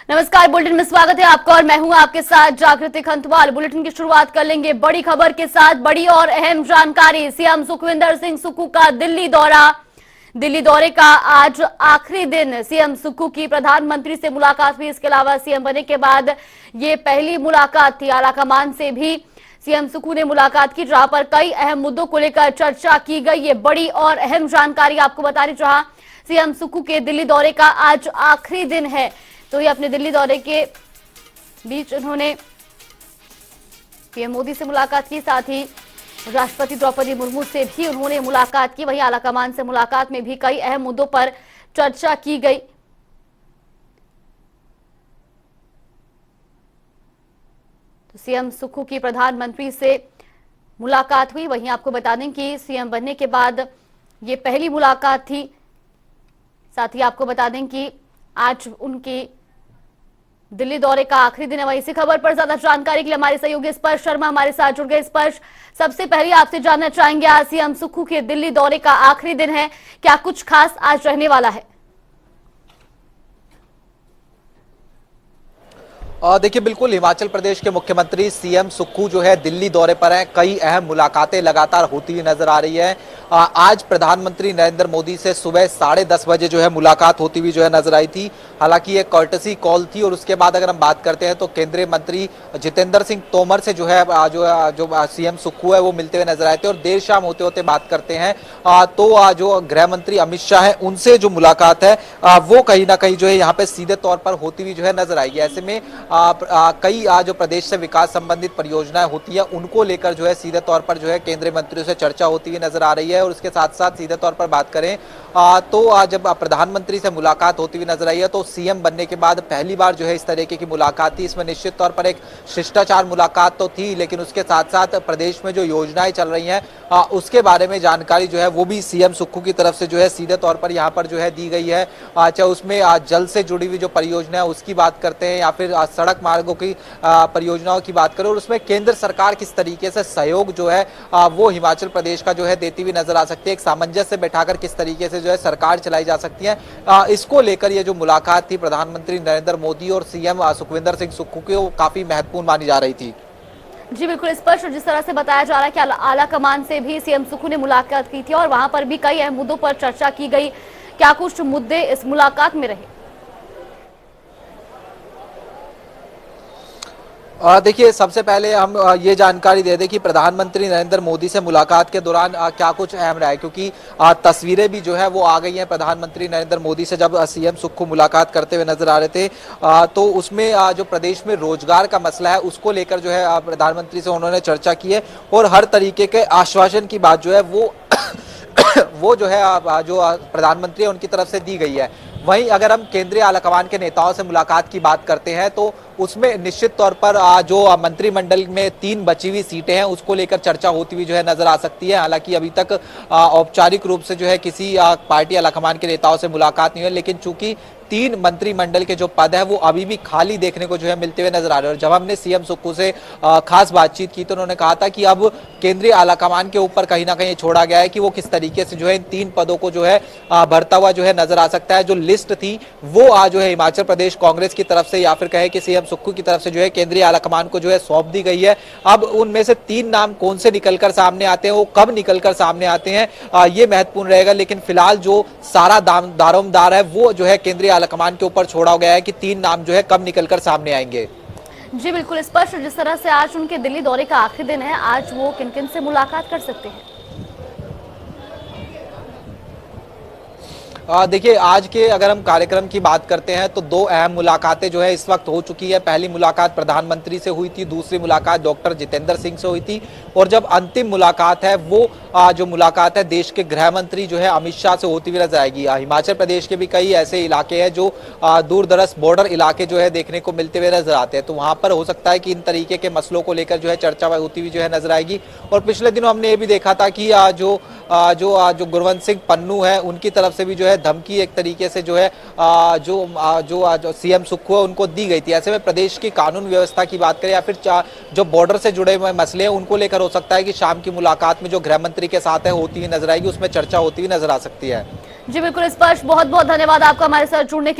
नमस्कार, बुलेटिन में स्वागत है आपका और मैं हूं आपके साथ जागृति खंतवाल। बुलेटिन की शुरुआत कर लेंगे बड़ी खबर के साथ। बड़ी और अहम जानकारी, सीएम सुखविंदर सिंह सुक्खू का दिल्ली दौरा। दिल्ली दौरे का आज आखिरी दिन। सीएम सुक्खू की प्रधानमंत्री से मुलाकात हुई। इसके अलावा सीएम बनने के बाद ये पहली मुलाकात थी। आलाकमान से भी सीएम सुक्खू ने मुलाकात की, जहां पर कई अहम मुद्दों को लेकर चर्चा की गई। ये बड़ी और अहम जानकारी आपको बता रही, जहां सीएम सुक्खू के दिल्ली दौरे का आज आखिरी दिन है। तो ये अपने दिल्ली दौरे के बीच उन्होंने पीएम मोदी से मुलाकात की, साथ ही राष्ट्रपति द्रौपदी मुर्मू से भी उन्होंने मुलाकात की। वहीं आलाकमान से मुलाकात में भी कई अहम मुद्दों पर चर्चा की गई। तो सीएम सुक्खू की प्रधानमंत्री से मुलाकात हुई। वहीं आपको बता दें कि सीएम बनने के बाद ये पहली मुलाकात थी। साथ ही आपको बता दें कि आज उनकी दिल्ली दौरे का आखिरी दिन है। वहीं इसी खबर पर ज्यादा जानकारी के लिए हमारे सहयोगी स्पर्श शर्मा हमारे साथ जुड़ गए। स्पर्श, सबसे पहले आपसे जानना चाहेंगे, आज सीएम सुक्खू के दिल्ली दौरे का आखिरी दिन है, क्या कुछ खास आज रहने वाला है? देखिए, बिल्कुल हिमाचल प्रदेश के मुख्यमंत्री सीएम सुक्खू जो है दिल्ली दौरे पर हैं। कई अहम मुलाकातें लगातार होती हुई नजर आ रही है। आज प्रधानमंत्री नरेंद्र मोदी से सुबह 10:30 बजे जो है मुलाकात होती हुई जो है नजर आई थी। हालांकि ये कर्टसी कॉल थी और उसके बाद अगर हम बात करते हैं तो केंद्रीय मंत्री जितेंद्र सिंह तोमर से जो है जो सीएम सुक्खू है वो मिलते हुए नजर आए थे। और देर शाम होते होते बात करते हैं तो जो गृह मंत्री अमित शाह है उनसे जो मुलाकात है वो कहीं ना कहीं जो है यहाँ पे सीधे तौर पर होती हुई जो है नजर आएगी। ऐसे में कई जो प्रदेश से विकास संबंधित परियोजनाएं होती है उनको लेकर जो है सीधे तौर पर जो है केंद्रीय मंत्रियों से चर्चा होती हुई नजर आ रही है। और उसके साथ साथ सीधे तौर पर बात करें तो जब प्रधानमंत्री से मुलाकात होती हुई नजर आई है तो सीएम बनने के बाद पहली बार जो है इस तरीके की मुलाकात थी। इसमें निश्चित तौर पर एक शिष्टाचार मुलाकात तो थी, लेकिन उसके साथ साथ प्रदेश में जो योजनाएं चल रही हैं उसके बारे में जानकारी जो है वो भी सीएम सुक्खू की तरफ से जो है सीधे तौर पर यहाँ पर जो है दी गई है। चाहे उसमें जल से जुड़ी हुई जो परियोजना है उसकी बात करते हैं या फिर सड़क मार्गों की परियोजनाओं की बात करें, और उसमें केंद्र सरकार किस तरीके से सहयोग जो है वो हिमाचल प्रदेश का जो है देती हुई नजर आ सकती है। एक सामंजस्य बैठाकर किस तरीके से जो है सरकार चलाई जा सकती है, इसको लेकर ये जो मुलाकात थी प्रधानमंत्री नरेंद्र मोदी और सीएम सुखविंदर सिंह सुक्खू की, वो काफी महत्वपूर्ण मानी जा रही थी। जी बिल्कुल स्पष्ट। जिस तरह से बताया जा रहा है कि आला कमान से भी सीएम सुक्खू ने मुलाकात की थी और वहां पर भी कई अहम मुद्दों पर चर्चा की गई। क्या कुछ मुद्दे इस मुलाकात में रहे? देखिए, सबसे पहले हम ये जानकारी दे दें कि प्रधानमंत्री नरेंद्र मोदी से मुलाकात के दौरान क्या कुछ अहम रहा है, क्योंकि तस्वीरें भी जो है वो आ गई हैं प्रधानमंत्री नरेंद्र मोदी से जब सीएम सुक्खू मुलाकात करते हुए नजर आ रहे थे। तो उसमें जो प्रदेश में रोजगार का मसला है उसको लेकर जो है प्रधानमंत्री से उन्होंने चर्चा की है और हर तरीके के आश्वासन की बात जो है वो वो जो है जो प्रधानमंत्री है उनकी तरफ से दी गई है। वहीं अगर हम केंद्रीय आलाकमान के नेताओं से मुलाकात की बात करते हैं तो उसमें निश्चित तौर पर जो मंत्रिमंडल में 3 बची हुई सीटें हैं उसको लेकर चर्चा होती हुई जो है नजर आ सकती है। हालांकि अभी तक औपचारिक रूप से जो है किसी पार्टी आलाकमान के नेताओं से मुलाकात नहीं हुई, लेकिन चूंकि 3 मंत्रिमंडल के जो पद है वो अभी भी खाली देखने को जो है मिलते हुए नजर आ रहे हैं। और जब हमने सीएम सुक्खू से खास बातचीत की तो उन्होंने कहा था कि अब केंद्रीय आलाकमान के ऊपर कहीं ना कहीं छोड़ा गया है कि वो किस तरीके से जो है इन 3 पदों को जो है भरता हुआ जो है नजर आ सकता है। जो लिस्ट थी वो आज जो है हिमाचल प्रदेश कांग्रेस की तरफ से या फिर कहे कि सीएम सुक्खू की तरफ से जो है केंद्रीय आलाकमान को जो है सौंप दी गई है। अब उनमें से 3 नाम कौन से निकलकर सामने आते हैं, वो कब निकलकर सामने आते हैं, ये महत्वपूर्ण रहेगा। लेकिन फिलहाल जो सारा दारोमदार है वो जो है केंद्रीय आलाकमान के ऊपर छोड़ा गया है कि 3 नाम जो है कब निकलकर सामने आएंगे। जी बिल्कुल स्पष्ट। जिस तरह से आज उनके दिल्ली दौरे का आखिरी दिन है, आज वो किन किन से मुलाकात कर सकते हैं? देखिए, आज के अगर हम कार्यक्रम की बात करते हैं तो 2 अहम मुलाकातें जो है इस वक्त हो चुकी है। पहली मुलाकात प्रधानमंत्री से हुई थी, दूसरी मुलाकात डॉक्टर जितेंद्र सिंह से हुई थी और जब अंतिम मुलाकात है वो जो मुलाकात है देश के गृह मंत्री जो है अमित शाह से होती हुई नजर आएगी। हिमाचल प्रदेश के भी कई ऐसे इलाके हैं जो दूर दराज बॉर्डर इलाके जो है देखने को मिलते हुए नजर आते हैं, तो वहां पर हो सकता है कि इन तरीके के मसलों को लेकर जो है चर्चा होती हुई जो है नजर आएगी। और पिछले दिनों हमने ये भी देखा था कि जो गुरवंत सिंह पन्नू है उनकी तरफ से भी जो है धमकी एक तरीके से जो है जो सीएम सुक्खू है उनको दी गई थी। ऐसे में प्रदेश की कानून व्यवस्था की बात करें या फिर जो बॉर्डर से जुड़े हुए मसले हैं उनको लेकर हो सकता है कि शाम की मुलाकात में जो गृह मंत्री के साथ है होती हुई नजर आएगी, उसमें चर्चा होती हुई नजर आ सकती है। जी बिल्कुल स्पर्श, बहुत बहुत धन्यवाद आपका हमारे साथ जुड़ने के